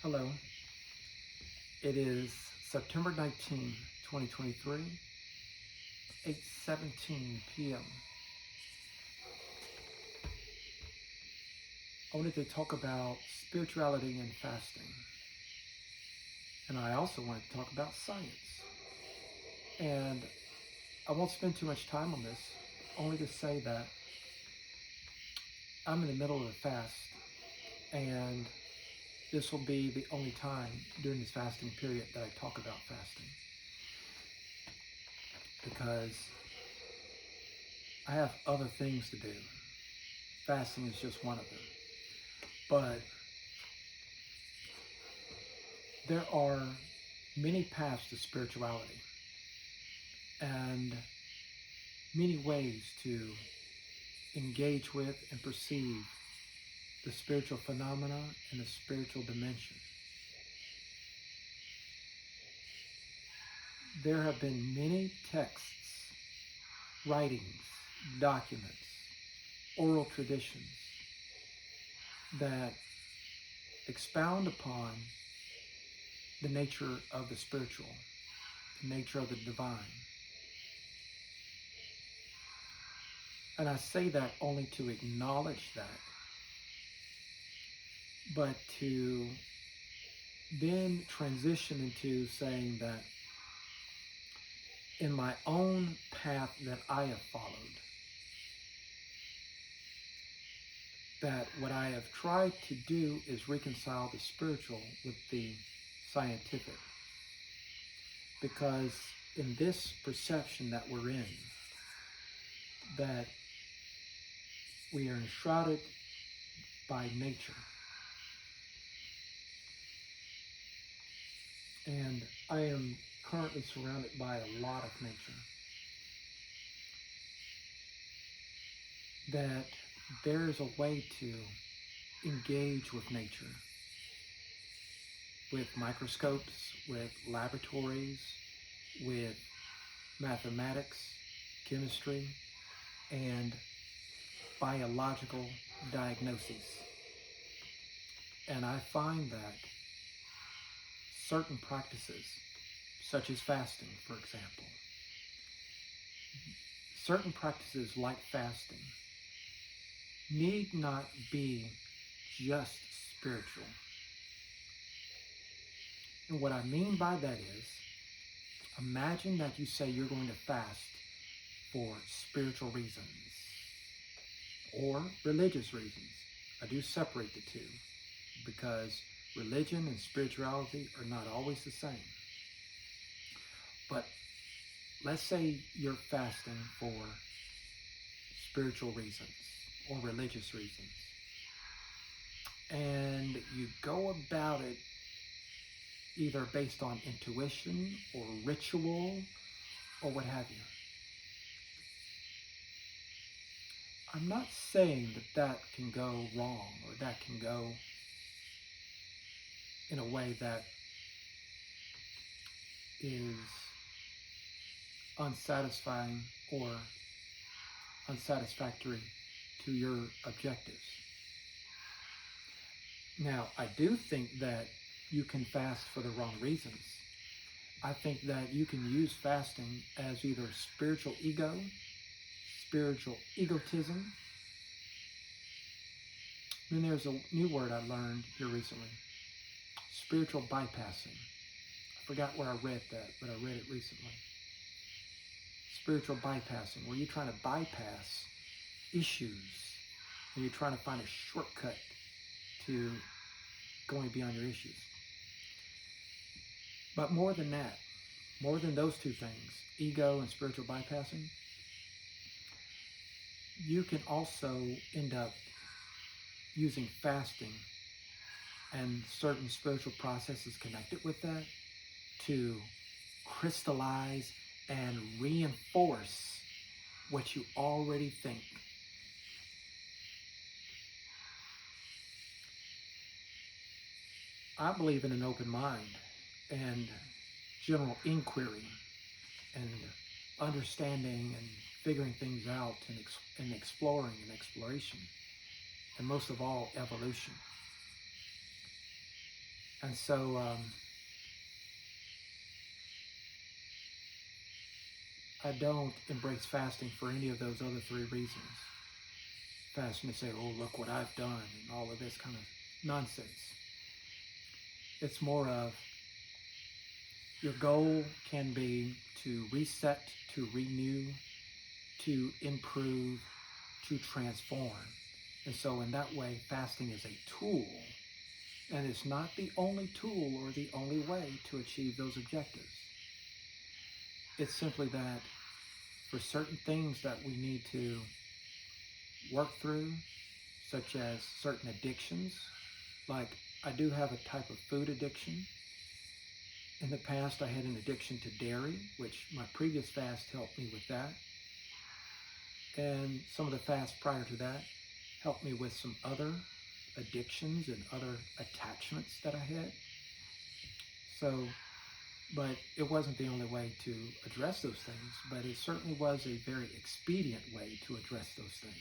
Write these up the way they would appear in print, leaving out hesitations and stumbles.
Hello. It is September 19, 2023, 8:17 p.m. I wanted to talk about spirituality and fasting. And I also wanted to talk about science. And I won't spend too much time on this, only to say that I'm in the middle of a fast, and this will be the only time during this fasting period that I talk about fasting. Because I have other things to do. Fasting is just one of them. But there are many paths to spirituality and many ways to engage with and perceive the spiritual phenomena and the spiritual dimension. There have been many texts, writings, documents, oral traditions that expound upon the nature of the spiritual, the nature of the divine. And I say that only to acknowledge that, but to then transition into saying that in my own path that I have followed, that what I have tried to do is reconcile the spiritual with the scientific. Because in this perception that we're in, that we are enshrouded by nature. And I am currently surrounded by a lot of nature. That there is a way to engage with nature, with microscopes, with laboratories, with mathematics, chemistry, and biological diagnoses. And I find that certain practices, such as fasting, for example, certain practices like fasting need not be just spiritual. And what I mean by that is, imagine that you say you're going to fast for spiritual reasons or religious reasons. I do separate the two because religion and spirituality are not always the same. But let's say you're fasting for spiritual reasons or religious reasons, and you go about it either based on intuition or ritual or what have you. I'm not saying that can go wrong or that can go in a way that is unsatisfying or unsatisfactory to your objectives. Now, I do think that you can fast for the wrong reasons. I think that you can use fasting as either spiritual ego, spiritual egotism. Then there's a new word I learned here recently, spiritual bypassing. I forgot where I read that, but I read it recently. Spiritual bypassing, where you're trying to bypass issues and you're trying to find a shortcut to going beyond your issues. But more than that, more than those two things, ego and spiritual bypassing, you can also end up using fasting and certain spiritual processes connected with that to crystallize and reinforce what you already think. I believe in an open mind and general inquiry and understanding and figuring things out and exploring and exploration, and most of all, evolution. And so I don't embrace fasting for any of those other three reasons. Fasting to say, oh, look what I've done, and all of this kind of nonsense. It's more of your goal can be to reset, to renew, to improve, to transform. And so in that way, fasting is a tool, and it's not the only tool or the only way to achieve those objectives. It's simply that for certain things that we need to work through, such as certain addictions, like I do have a type of food addiction. In the past, I had an addiction to dairy, which my previous fast helped me with that. And some of the fasts prior to that helped me with some other addictions and other attachments that I had. So, but it wasn't the only way to address those things, but it certainly was a very expedient way to address those things.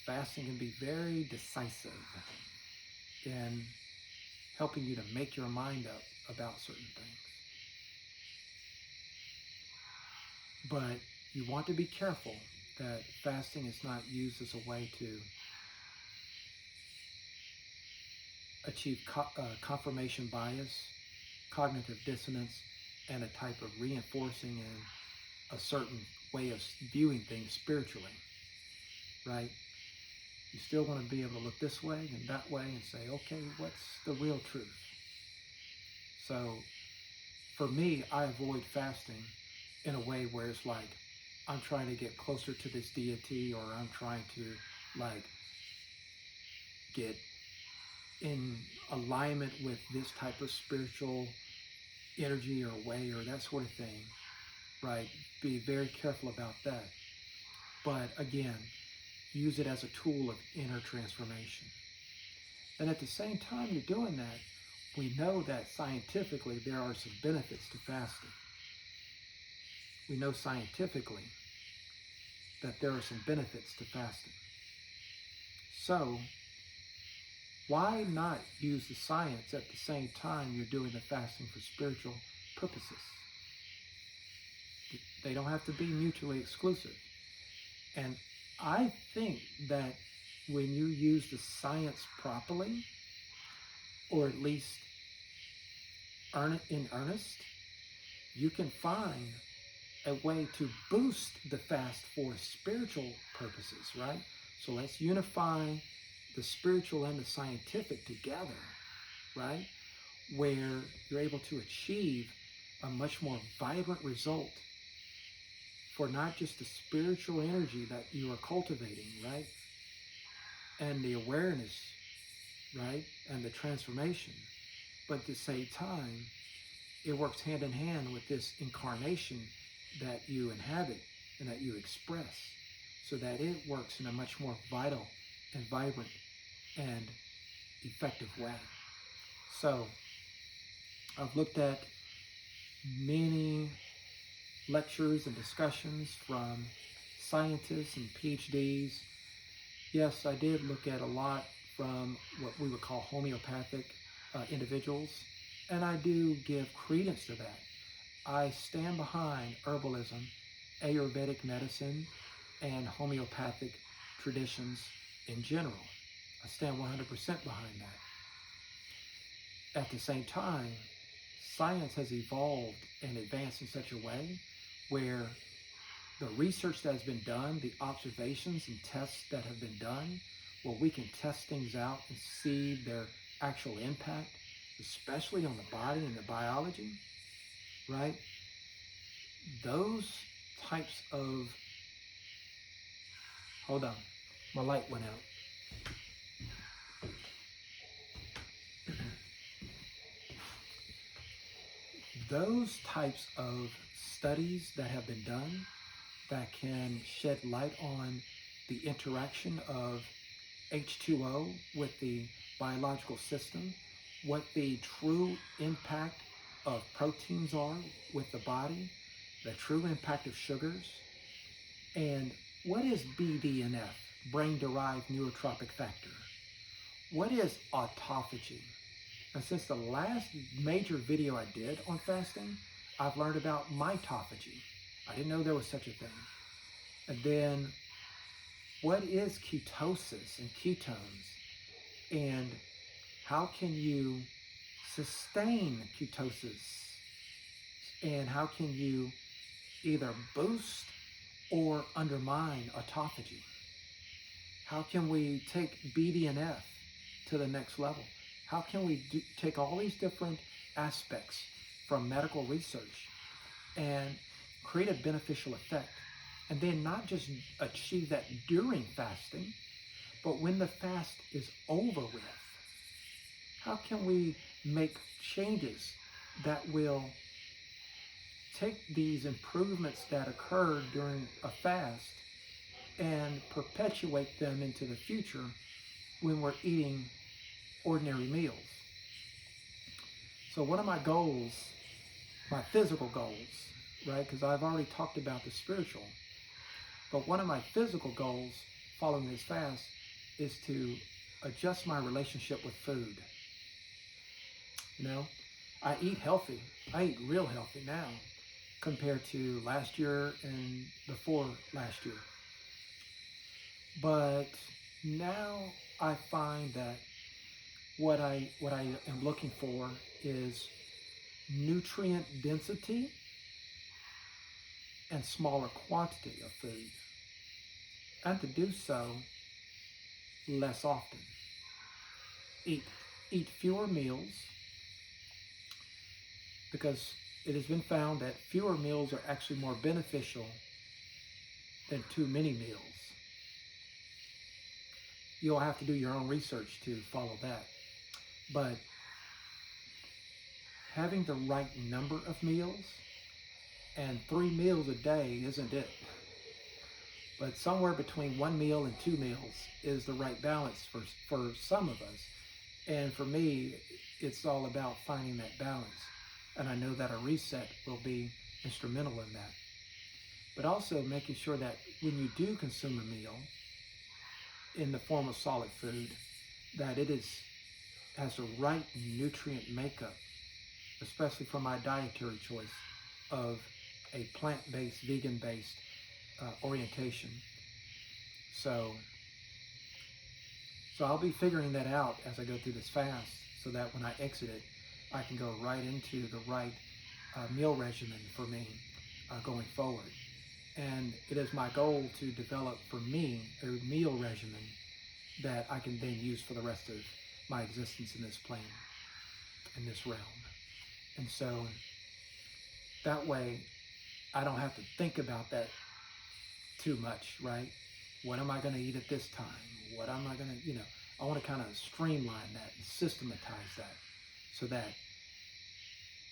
Fasting can be very decisive in helping you to make your mind up about certain things. But you want to be careful that fasting is not used as a way to achieve confirmation bias, cognitive dissonance, and a type of reinforcing in a certain way of viewing things spiritually, right? You still want to be able to look this way and that way and say, okay, what's the real truth? So for me, I avoid fasting in a way where it's like, I'm trying to get closer to this deity, or I'm trying to like get in alignment with this type of spiritual energy or way or that sort of thing, right? Be very careful about that. But again, use it as a tool of inner transformation. And at the same time you're doing that, we know that scientifically there are some benefits to fasting. We know scientifically that there are some benefits to fasting. So why not use the science at the same time you're doing the fasting for spiritual purposes? They don't have to be mutually exclusive. And I think that when you use the science properly, or at least in earnest, you can find a way to boost the fast for spiritual purposes, right? So let's unify the spiritual and the scientific together, right? Where you're able to achieve a much more vibrant result for not just the spiritual energy that you are cultivating, right? And the awareness, right? And the transformation. But at the same time, it works hand in hand with this incarnation that you inhabit and that you express, so that it works in a much more vital and vibrant and effective way. So I've looked at many lectures and discussions from scientists and PhDs. Yes, I did look at a lot from what we would call homeopathic individuals, and I do give credence to that. I stand behind herbalism, Ayurvedic medicine, and homeopathic traditions in general. I stand 100% behind that. At the same time, science has evolved and advanced in such a way where the research that has been done, the observations and tests that have been done, where we can test things out and see their actual impact, especially on the body and the biology, right? Those types of, hold on, my light went out. Those types of studies that have been done that can shed light on the interaction of H2O with the biological system, what the true impact of proteins are with the body, the true impact of sugars, and what is BDNF, brain-derived neurotropic factor? What is autophagy? And since the last major video I did on fasting, I've learned about mitophagy. I didn't know there was such a thing. And then what is ketosis and ketones? And how can you sustain ketosis? And how can you either boost or undermine autophagy? How can we take BDNF to the next level? How can we take all these different aspects from medical research and create a beneficial effect? And then not just achieve that during fasting, but when the fast is over with, how can we make changes that will take these improvements that occurred during a fast and perpetuate them into the future when we're eating ordinary meals? So one of my goals, my physical goals, right, because I've already talked about the spiritual, but one of my physical goals following this fast is to adjust my relationship with food. You know, I eat healthy. I eat real healthy now compared to last year and before last year. But now I find that what I am looking for is nutrient density and smaller quantity of food, and to do so less often. Eat fewer meals, because it has been found that fewer meals are actually more beneficial than too many meals. You'll have to do your own research to follow that. But having the right number of meals, and 3 meals a day isn't it. But somewhere between 1 meal and 2 meals is the right balance for some of us. And for me, it's all about finding that balance. And I know that a reset will be instrumental in that. But also making sure that when you do consume a meal in the form of solid food, that it has the right nutrient makeup, especially for my dietary choice of a plant-based, vegan-based orientation. So I'll be figuring that out as I go through this fast, so that when I exit it, I can go right into the right meal regimen for me going forward. And it is my goal to develop for me a meal regimen that I can then use for the rest of my existence in this plane, in this realm. And so that way I don't have to think about that too much, right? What am I going to eat at this time? What am I going to, I want to kind of streamline that and systematize that, so that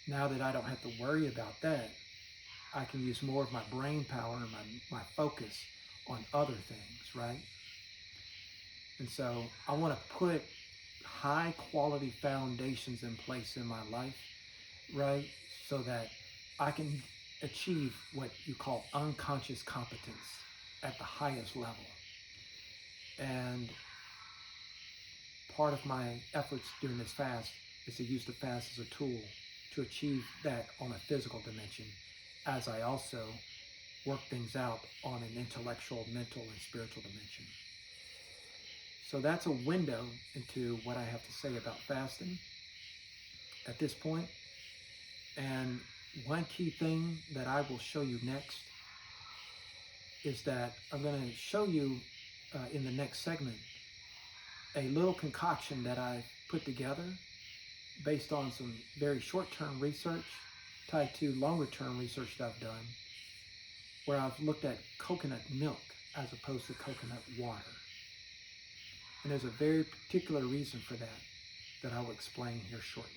now that I don't have to worry about that, I can use more of my brain power and my focus on other things, right? And so I want to put high quality foundations in place in my life, right? So that I can achieve what you call unconscious competence at the highest level. And part of my efforts during this fast is to use the fast as a tool to achieve that on a physical dimension, as I also work things out on an intellectual, mental, and spiritual dimension. So that's a window into what I have to say about fasting at this point. And one key thing that I will show you next is that I'm going to show you in the next segment a little concoction that I put together based on some very short-term research tied to longer-term research that I've done, where I've looked at coconut milk as opposed to coconut water. And there's a very particular reason for that I will explain here shortly.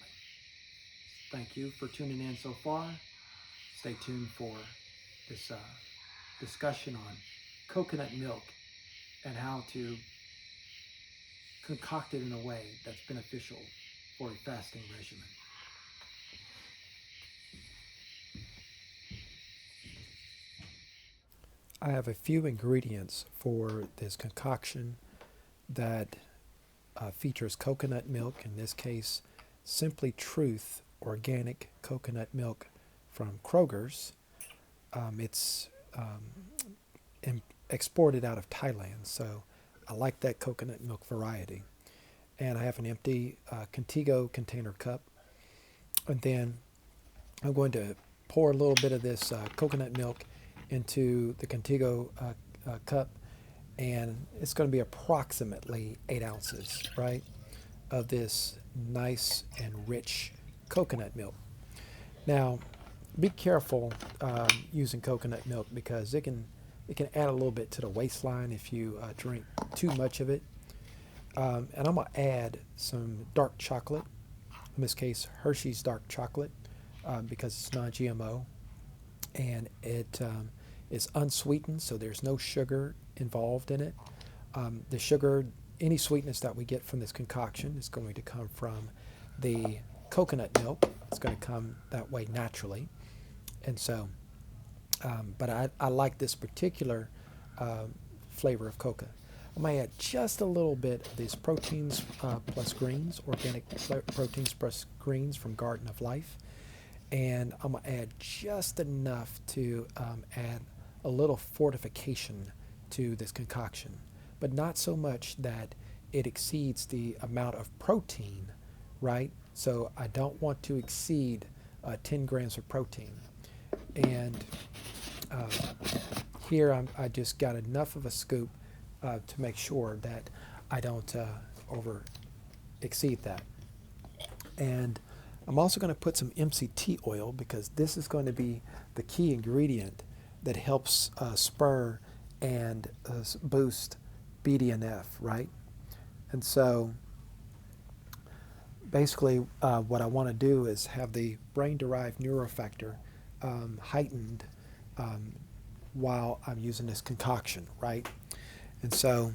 Thank you for tuning in so far. Stay tuned for this discussion on coconut milk and how to concoct it in a way that's beneficial for a fasting regimen. I have a few ingredients for this concoction that features coconut milk. In this case, Simply Truth organic coconut milk from Kroger's. It's exported out of Thailand, so I like that coconut milk variety. And I have an empty Contigo container cup, and then I'm going to pour a little bit of this coconut milk into the Contigo cup, and it's going to be approximately 8 ounces, right, of this nice and rich coconut milk. Now, be careful using coconut milk because it can add a little bit to the waistline if you drink too much of it. And I'm gonna add some dark chocolate. In this case, Hershey's dark chocolate because it's non-GMO and it is unsweetened, so there's no sugar involved in it. The sugar, any sweetness that we get from this concoction is going to come from the coconut milk. It's going to come that way naturally. And so, but I like this particular flavor of coca. I might add just a little bit of these proteins plus greens, organic proteins plus greens from Garden of Life. And I'm going to add just enough to add a little fortification to this concoction, but not so much that it exceeds the amount of protein, right? So I don't want to exceed 10 grams of protein. And uh, here I just got enough of a scoop to make sure that I don't over exceed that. And I'm also going to put some MCT oil because this is going to be the key ingredient that helps spur and boost BDNF, right? And so basically what I want to do is have the brain-derived neurofactor heightened um, while I'm using this concoction, right? And so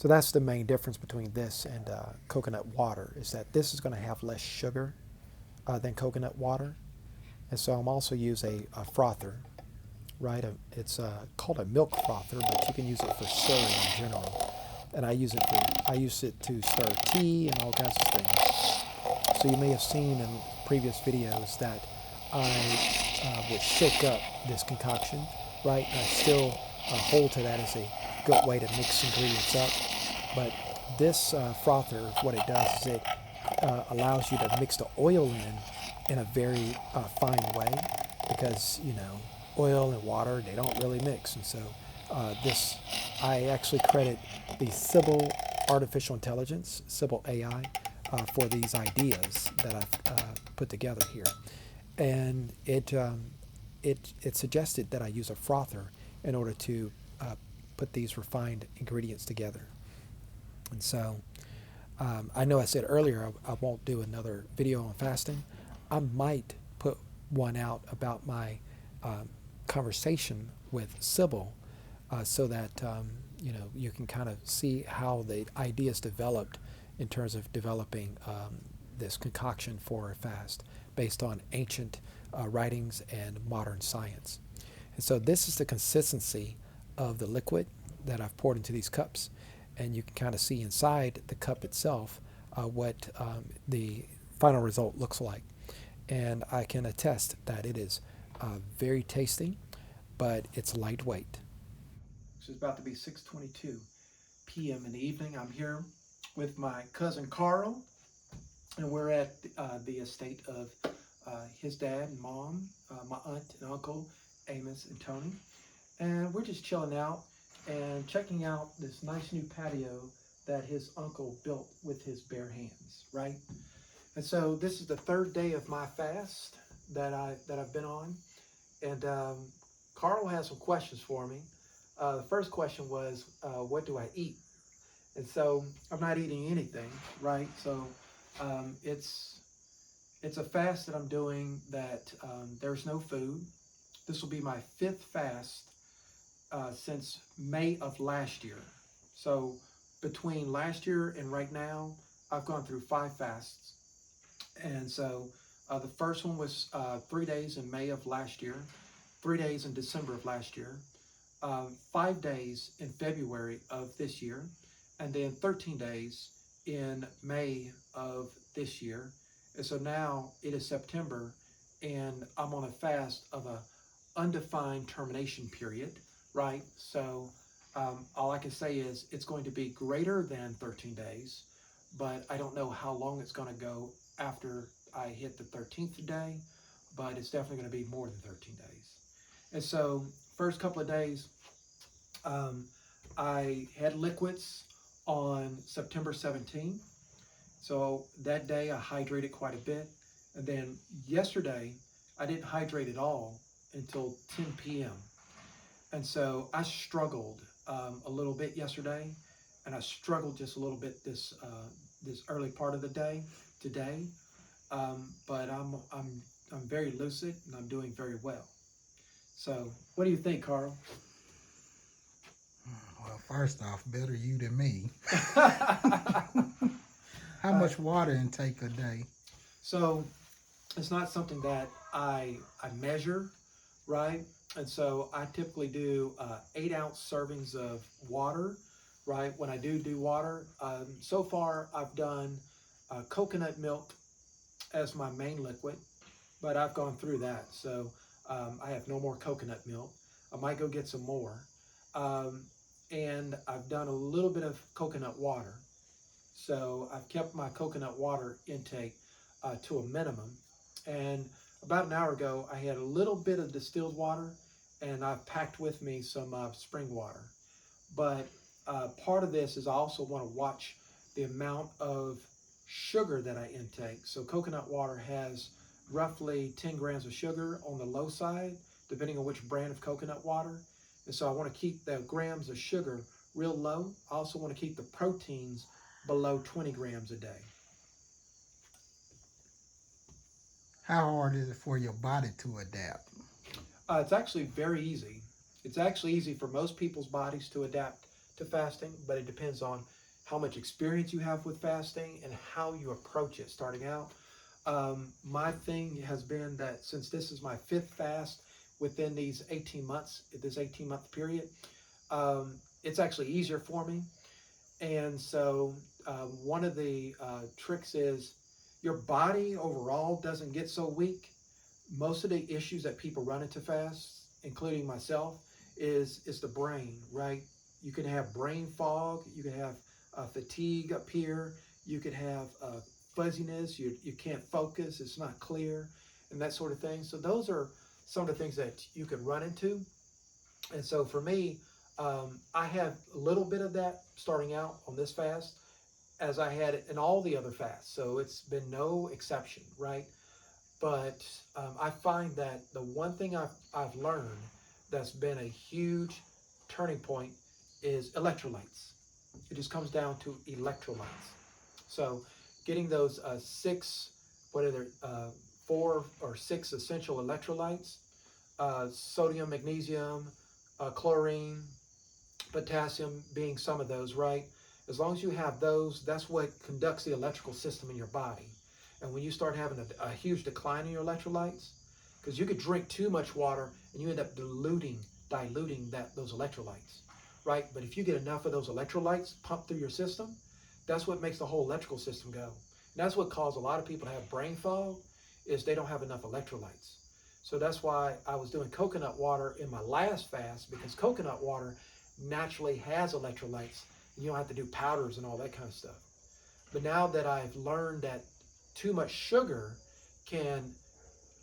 that's the main difference between this and coconut water is that this is going to have less sugar than coconut water. And so I'm also use a frother, right? It's called a milk frother, but you can use it for stirring in general. And I use it to stir tea and all kinds of things. So you may have seen in previous videos that I would shake up this concoction, right? I still hold to that as a good way to mix ingredients up. But this frother, what it does is it allows you to mix the oil in a very fine way because, oil and water, they don't really mix. And so this, I actually credit the Sybil Artificial Intelligence, Sybil AI, for these ideas that I've put together here. And it suggested that I use a frother in order to put these refined ingredients together. And so I know I said earlier I won't do another video on fasting. I might put one out about my conversation with Sybil so that you can kind of see how the ideas developed in terms of developing this concoction for a fast based on ancient writings and modern science. And so this is the consistency of the liquid that I've poured into these cups. And you can kind of see inside the cup itself what the final result looks like. And I can attest that it is very tasty, but it's lightweight. So it's about to be 6:22 p.m. in the evening. I'm here with my cousin Carl, and we're at the estate of his dad and mom, my aunt and uncle, Amos and Tony. And we're just chilling out and checking out this nice new patio that his uncle built with his bare hands, right? And so this is the third day of my fast that I've been on, and Carl has some questions for me. The first question was, what do I eat? And so I'm not eating anything, right? So it's a fast that I'm doing that there's no food. This will be my fifth fast since May of last year. So between last year and right now, I've gone through 5 fasts. And so the first one was 3 days in May of last year, 3 days in December of last year, 5 days in February of this year, and then 13 days in May of this year. And so now it is September and I'm on a fast of a undefined termination period, right? So all I can say is it's going to be greater than 13 days, but I don't know how long it's going to go after I hit the 13th day, but it's definitely going to be more than 13 days. And so, first couple of days, um, I had liquids on September 17th. So that day I hydrated quite a bit. And then yesterday I didn't hydrate at all until 10 p.m. And so I struggled a little bit yesterday, and I struggled just a little bit this early part of the day today. But I'm very lucid and I'm doing very well. So what do you think, Carl? Well, first off, better you than me. uh, How much water intake a day? so it's not something that I measure, right? And so I typically do 8 ounce servings of water, right? When I do water, so far I've done coconut milk as my main liquid, but I've gone through that, so I have no more coconut milk. I might go get some more, um, and I've done a little bit of coconut water. So I've kept my coconut water intake to a minimum. And about an hour ago, I had a little bit of distilled water, and I've packed with me some spring water. But part of this is I also want to watch the amount of sugar that I intake. So coconut water has roughly 10 grams of sugar on the low side, depending on which brand of coconut water. And so I want to keep the grams of sugar real low. I also want to keep the proteins below 20 grams a day. How hard is it for your body to adapt? It's actually very easy. It's actually easy for most people's bodies to adapt to fasting, but it depends on how much experience you have with fasting and how you approach it starting out. My thing has been that since this is my fifth fast within these 18 months, this 18-month period, it's actually easier for me. And so, one of the tricks is your body overall doesn't get so weak. Most of the issues that people run into fasts, including myself, is the brain, right? You can have brain fog, you can have fatigue up here, you could have fuzziness, you can't focus, it's not clear, and that sort of thing. So those are some of the things that you can run into. And so for me, I have a little bit of that starting out on this fast, as I had it in all the other fasts. So it's been no exception, right? But I find that the one thing I've learned that's been a huge turning point is electrolytes. It just comes down to electrolytes. So getting those six, what are there, 4 or 6 essential electrolytes, sodium, magnesium, chlorine, potassium being some of those, right? As long as you have those, that's what conducts the electrical system in your body. And when you start having a huge decline in your electrolytes, because you could drink too much water and you end up diluting those electrolytes, right? But if you get enough of those electrolytes pumped through your system, that's what makes the whole electrical system go. And that's what caused a lot of people to have brain fog, is they don't have enough electrolytes. So that's why I was doing coconut water in my last fast, because coconut water naturally has electrolytes. You don't have to do powders and all that kind of stuff. But now that I've learned that too much sugar can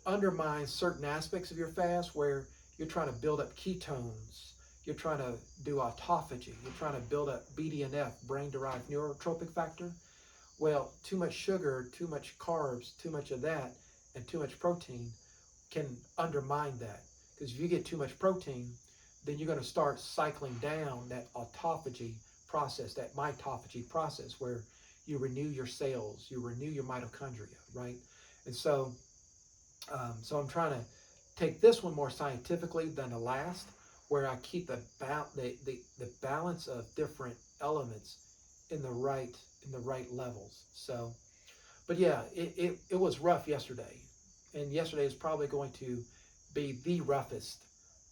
undermine certain aspects of your fast, where you're trying to build up ketones, you're trying to do autophagy, you're trying to build up BDNF, brain derived neurotrophic factor. Well, too much sugar, too much carbs, too much of that, and too much protein can undermine that. Because if you get too much protein, then you're going to start cycling down that autophagy process, that mitophagy process, where you renew your cells, you renew your mitochondria, right? And so, so I'm trying to take this one more scientifically than the last, where I keep the balance of different elements in the right levels. So, but yeah, it was rough yesterday, and yesterday is probably going to be the roughest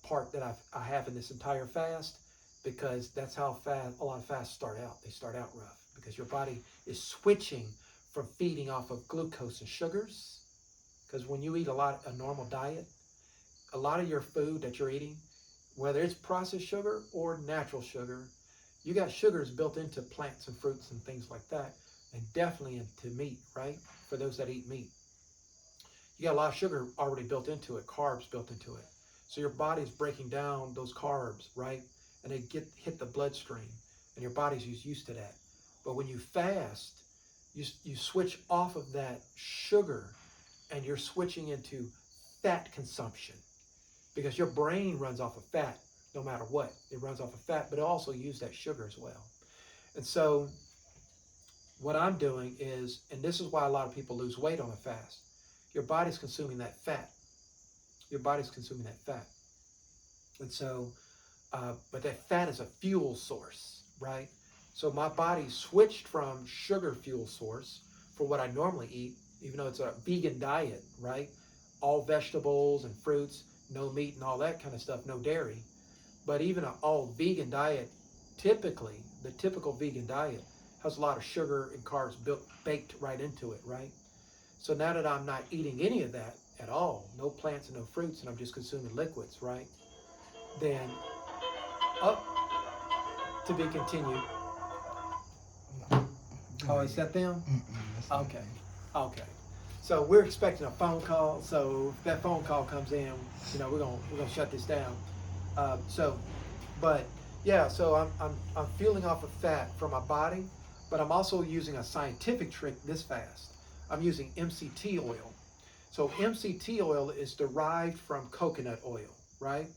part that I have in this entire fast. because that's how fast a lot of fasts start out. They start out rough because your body is switching from feeding off of glucose and sugars. Because when you eat a normal diet, a lot of your food that you're eating, whether it's processed sugar or natural sugar, you got sugars built into plants and fruits and things like that, and definitely into meat, right? For those that eat meat, you got a lot of sugar already built into it, carbs built into it. So your body's breaking down those carbs, right? And they hit the bloodstream, and your body's used to that. But when you fast, you switch off of that sugar, and you're switching into fat consumption, because your brain runs off of fat no matter what. It runs off of fat, but it also uses that sugar as well. And so what I'm doing is, and this is why a lot of people lose weight on a fast, your body's consuming that fat. Your body's consuming that fat. And so, but that fat is a fuel source, right? So my body switched from sugar fuel source for what I normally eat, even though it's a vegan diet, right? All vegetables and fruits, no meat and all that kind of stuff, no dairy. But even an all vegan diet, typically, the typical vegan diet has a lot of sugar and carbs baked right into it, right? So now that I'm not eating any of that at all, no plants and no fruits, and I'm just consuming liquids, right? Then up to be continued. Oh, is that them? Okay. Okay. So we're expecting a phone call. So if that phone call comes in, we're gonna shut this down. But yeah. So I'm feeling off of fat from my body, but I'm also using a scientific trick this fast. I'm using MCT oil. So MCT oil is derived from coconut oil, right?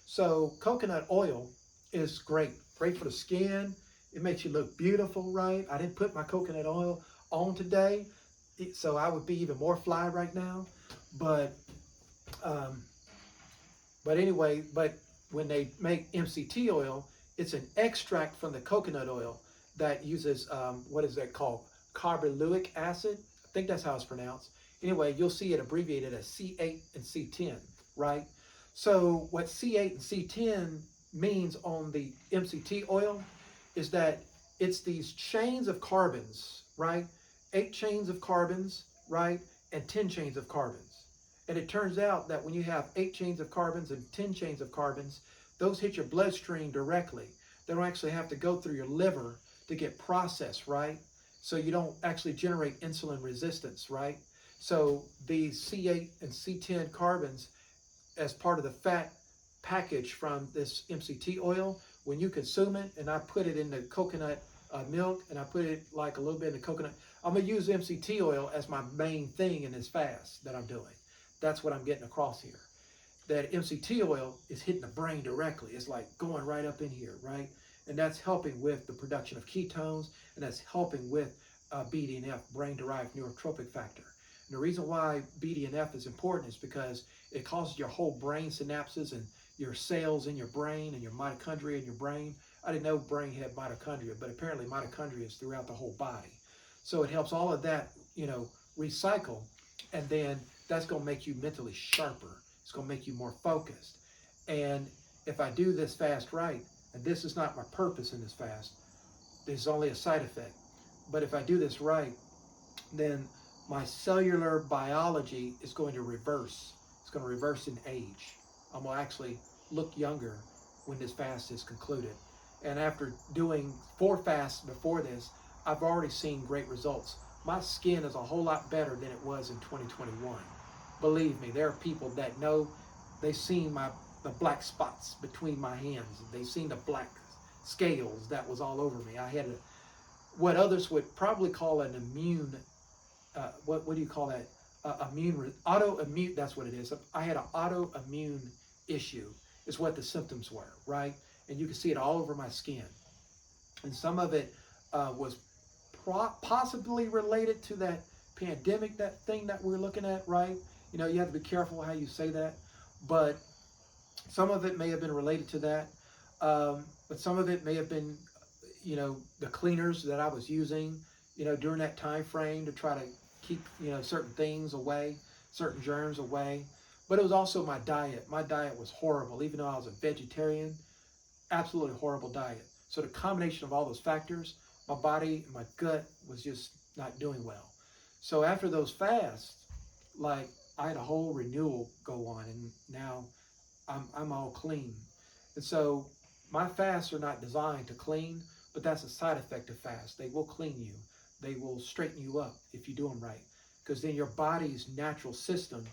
So coconut oil is great for the skin. It makes you look beautiful, right? I didn't put my coconut oil on today, so I would be even more fly right now. But um, anyway, when they make MCT oil, it's an extract from the coconut oil that uses what is that called? Carboxylic acid. I think that's how it's pronounced. Anyway, you'll see it abbreviated as C8 and C10, right? So what C8 and C10 means on the MCT oil is that it's these chains of carbons, right? 8 chains of carbons, right? And 10 chains of carbons. And it turns out that when you have 8 chains of carbons and 10 chains of carbons, those hit your bloodstream directly. They don't actually have to go through your liver to get processed, right? So you don't actually generate insulin resistance, right? So these C8 and C10 carbons, as part of the fat package from this MCT oil, when you consume it, and I put it in the coconut milk, and I put it like a little bit in the coconut, I'm going to use MCT oil as my main thing in this fast that I'm doing. That's what I'm getting across here. That MCT oil is hitting the brain directly. It's like going right up in here, right? And that's helping with the production of ketones, and that's helping with BDNF, brain-derived neurotropic factor. And the reason why BDNF is important is because it causes your whole brain synapses and your cells in your brain and your mitochondria in your brain. I didn't know brain had mitochondria, but apparently mitochondria is throughout the whole body. So it helps all of that, recycle, and then that's going to make you mentally sharper. It's going to make you more focused. And if I do this fast right, and this is not my purpose in this fast, this is only a side effect. But if I do this right, then my cellular biology is going to reverse. It's going to reverse in age. I'm going to actually look younger when this fast is concluded. And after doing 4 fasts before this, I've already seen great results. My skin is a whole lot better than it was in 2021. Believe me, there are people that know. They've seen the black spots between my hands. They've seen the black scales that was all over me. I had what others would probably call an immune, what do you call that? Autoimmune, that's what it is. I had an autoimmune issue is what the symptoms were, right? And you can see it all over my skin. And some of it was possibly related to that pandemic, that thing that we're looking at, right? You have to be careful how you say that. But some of it may have been related to that. But some of it may have been, the cleaners that I was using, during that time frame to try to keep, certain things away, certain germs away. But it was also my diet. My diet was horrible. Even though I was a vegetarian, absolutely horrible diet. So the combination of all those factors, my body, my gut was just not doing well. So after those fasts, like I had a whole renewal go on, and now I'm all clean. And so my fasts are not designed to clean, but that's a side effect of fast. They will clean you. They will straighten you up if you do them right, because then your body's natural system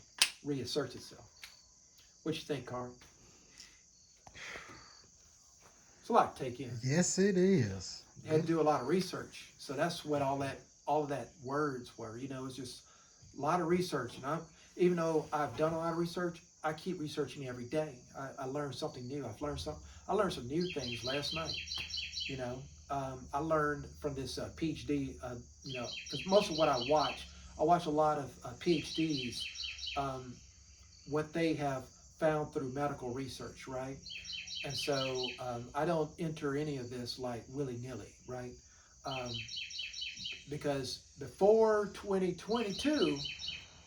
reasserts itself. What you think, Carl? It's a lot to take in. Yes, it is. Had to do a lot of research, so that's what all of that words were. You know, it's just a lot of research, and even though I've done a lot of research, I keep researching every day. I learn something new. I learned some new things last night. You know, I learned from this PhD. You know, because most of what I watch a lot of PhDs, um, what they have found through medical research, right? And so I don't enter any of this like willy nilly, right? Um, because before 2022,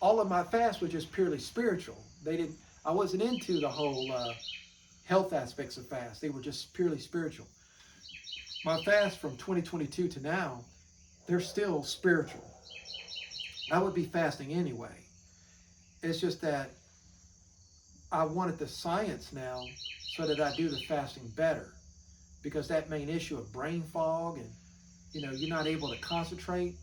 all of my fasts were just purely spiritual. They didn't. I wasn't into the whole health aspects of fast. They were just purely spiritual. My fast from 2022 to now, they're still spiritual. I would be fasting anyway. It's just that I wanted the science now so that I do the fasting better, because that main issue of brain fog and you're not able to concentrate,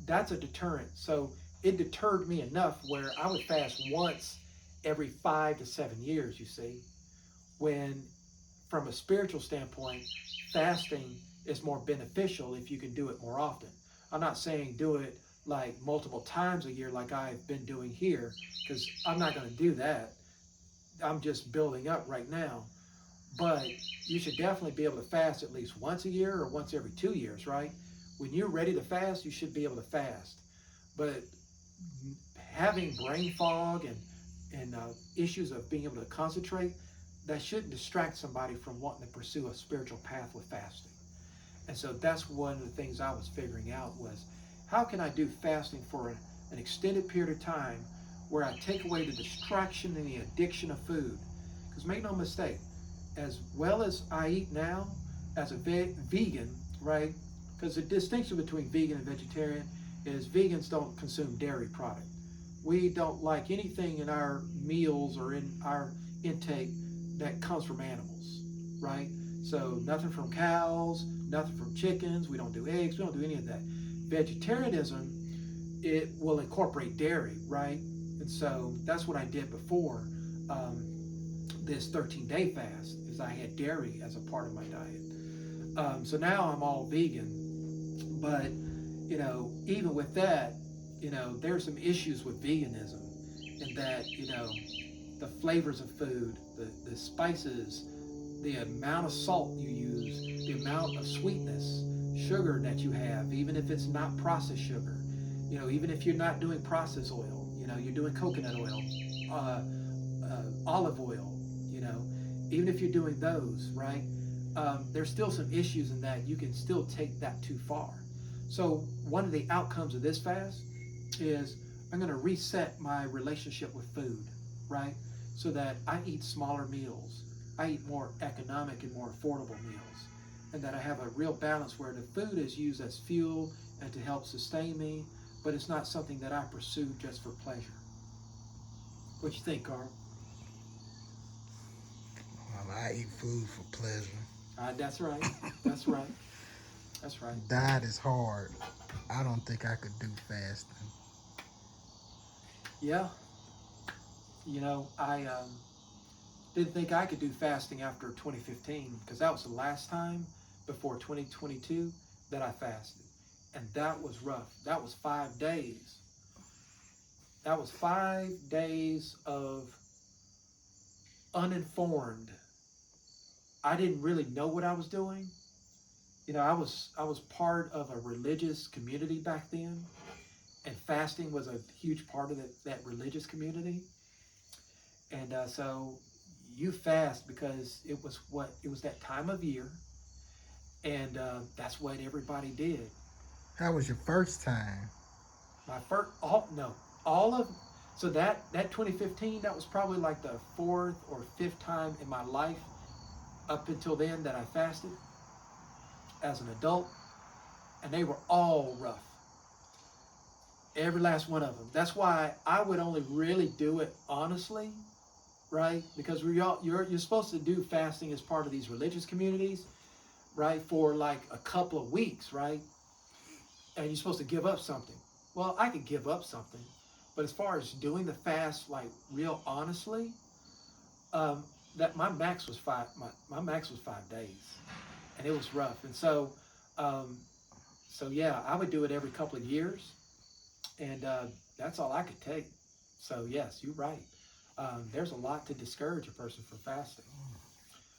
that's a deterrent. So it deterred me enough where I would fast once every 5 to 7 years, you see, when from a spiritual standpoint, fasting is more beneficial if you can do it more often. I'm not saying do it like multiple times a year like I've been doing here, because I'm not going to do that. I'm just building up right now. But you should definitely be able to fast at least once a year or once every 2 years, right? When you're ready to fast, you should be able to fast. But having brain fog and issues of being able to concentrate, that shouldn't distract somebody from wanting to pursue a spiritual path with fasting. And so that's one of the things I was figuring out was, how can I do fasting for an extended period of time where I take away the distraction and the addiction of food? Because make no mistake, as well as I eat now as a vegan, right? Because the distinction between vegan and vegetarian is vegans don't consume dairy product. We don't like anything in our meals or in our intake that comes from animals, right? So nothing from cows, nothing from chickens. We don't do eggs. We don't do any of that. Vegetarianism, it will incorporate dairy, right? And so that's what I did before this 13-day fast, is I had dairy as a part of my diet. So now I'm all vegan, but even with that, there's some issues with veganism, in that the flavors of food, the spices, the amount of salt you use, the amount of sweetness, sugar that you have, even if it's not processed sugar, even if you're not doing processed oil, you're doing coconut oil, olive oil, even if you're doing those, right? There's still some issues in that you can still take that too far. So one of the outcomes of this fast is I'm going to reset my relationship with food, right? So that I eat smaller meals. I eat more economic and more affordable meals. And that I have a real balance where the food is used as fuel and to help sustain me, but it's not something that I pursue just for pleasure. What you think, Carl? Well, I eat food for pleasure. That's right. That's right. That's right. Diet is hard. I don't think I could do fasting. Yeah. I didn't think I could do fasting after 2015, because that was the last time before 2022 that I fasted. And that was rough. That was 5 days. That was 5 days of uninformed. I didn't really know what I was doing. I was part of a religious community back then, and fasting was a huge part of that religious community. And so you fast because it was that time of year, and that's what everybody did. How was your first time? My first, all no, all of, so that 2015, that was probably like the fourth or fifth time in my life up until then that I fasted as an adult, and they were all rough. Every last one of them. That's why I would only really do it honestly, right? Because you're supposed to do fasting as part of these religious communities, right? For like a couple of weeks, right? And you're supposed to give up something. Well, I could give up something, but as far as doing the fast, like real honestly, um, that my max was 5 days, and it was rough. And um, so yeah, I would do it every couple of years, and that's all I could take. So yes, you're right. There's a lot to discourage a person from fasting,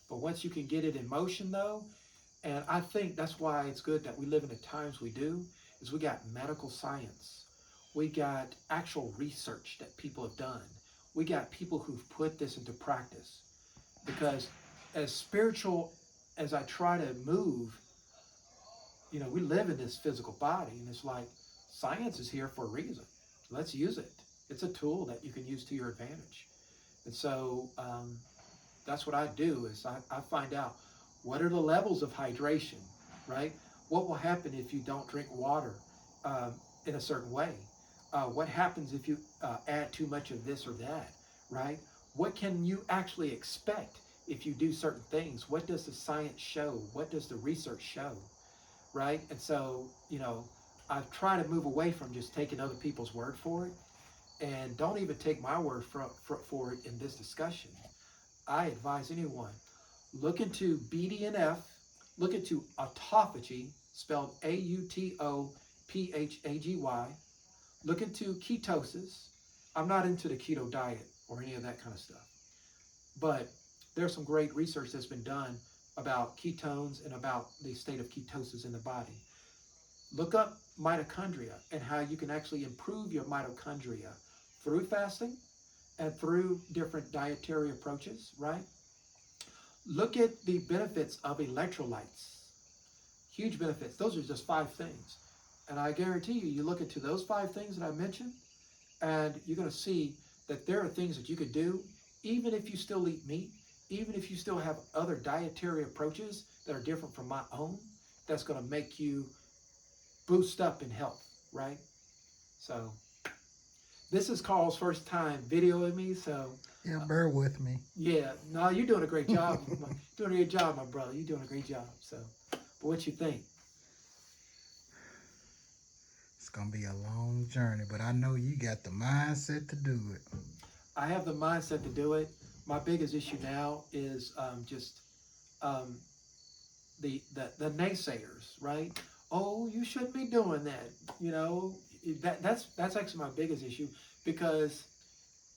but once you can get it in motion, though, and I think that's why it's good that we live in the times we do, is we got medical science, we got actual research that people have done, we got people who've put this into practice. Because as spiritual as I try to move, we live in this physical body, and it's like science is here for a reason. Let's use it. It's a tool that you can use to your advantage. And so that's what I do is I find out what are the levels of hydration, right? What will happen if you don't drink water um, in a certain way? What happens if you add too much of this or that, right? What can you actually expect if you do certain things? What does the science show? What does the research show, right? And so, I try to move away from just taking other people's word for it, and don't even take my word for it in this discussion. I advise anyone, look into BDNF, look into autophagy, spelled AUTOPHAGY, look into ketosis. I'm not into the keto diet or any of that kind of stuff, but there's some great research that's been done about ketones and about the state of ketosis in the body. Look up mitochondria and how you can actually improve your mitochondria through fasting and through different dietary approaches, right? Look at the benefits of electrolytes. Huge benefits. Those are just 5 things. And I guarantee you, you look into those 5 things that I mentioned, and you're going to see that there are things that you could do, even if you still eat meat, even if you still have other dietary approaches that are different from my own, that's going to make you boost up in health, right? So this is Carl's first time videoing me, so Yeah, bear with me. yeah, no, you're doing a great job. Doing a great job, my brother. You're doing a great job. So, but what you think? It's gonna be a long journey, but I know you got the mindset to do it. I have the mindset to do it. My biggest issue now is just um, the naysayers, right? Oh, you shouldn't be doing that. You know, that's actually my biggest issue, because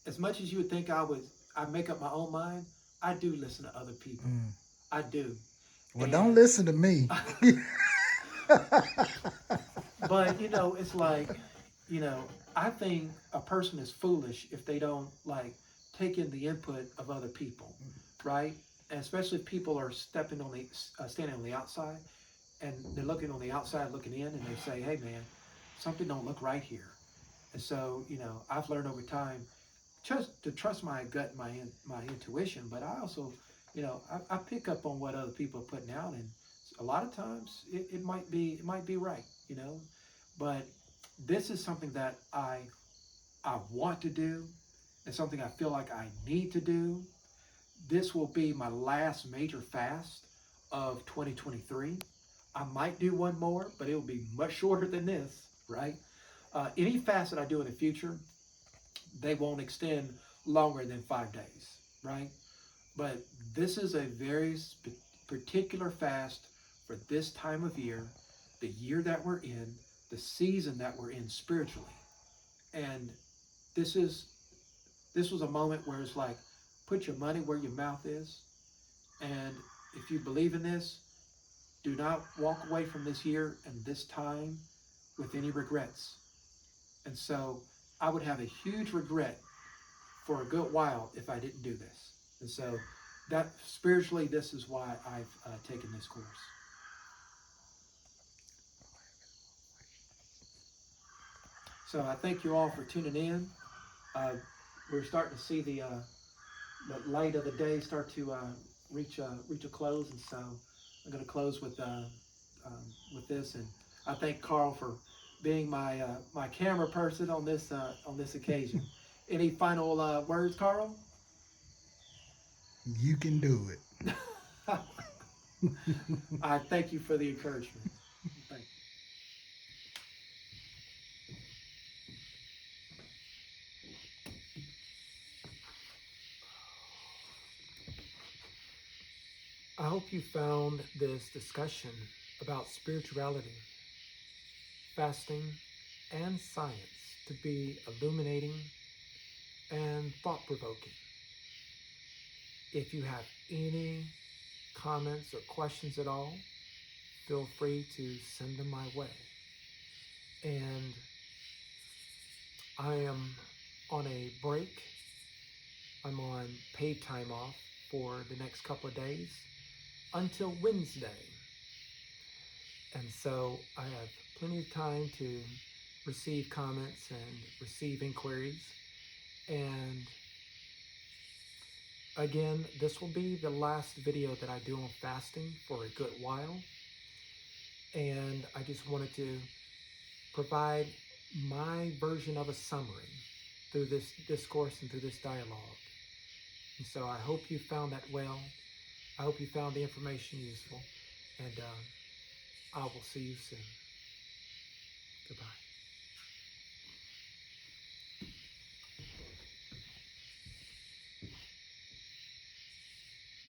as much as you would think I make up my own mind, I do listen to other people. Mm. I do, Well, don't and listen to me. but it's like, you know, I think a person is foolish if they don't like take in the input of other people, right? And especially if people are standing on the outside, and they're looking on the outside, looking in, and they say, "Hey, man, something don't look right here." And so, I've learned over time just to trust my gut, my intuition, but I also, I pick up on what other people are putting out, and a lot of times it might be right, but this is something that I want to do, and something I feel like I need to do. This will be my last major fast of 2023. I might do one more, but it will be much shorter than this, right? Any fast that I do in the future, they won't extend longer than 5 days, right? But this is a very particular fast for this time of year, the year that we're in, the season that we're in spiritually. And this is this was a moment where it's like, put your money where your mouth is. And if you believe in this, do not walk away from this year and this time with any regrets. And so I would have a huge regret for a good while if I didn't do this. And so that spiritually, this is why I've taken this course. So I thank you all for tuning in. Uh, we're starting to see the light of the day start to reach a close, and so I'm going to close with this. And I thank Carl for being my camera person on this occasion. Any final words, Carl? You can do it. I thank you for the encouragement. Thank you. I hope you found this discussion about spirituality, fasting, and science to be illuminating and thought-provoking. If you have any comments or questions at all, feel free to send them my way. And I am on a break. I'm on paid time off for the next couple of days until Wednesday. And so I have plenty of time to receive comments and receive inquiries. And again, this will be the last video that I do on fasting for a good while. And I just wanted to provide my version of a summary through this discourse and through this dialogue. And so I hope you found that well. I hope you found the information useful. And I will see you soon. Goodbye.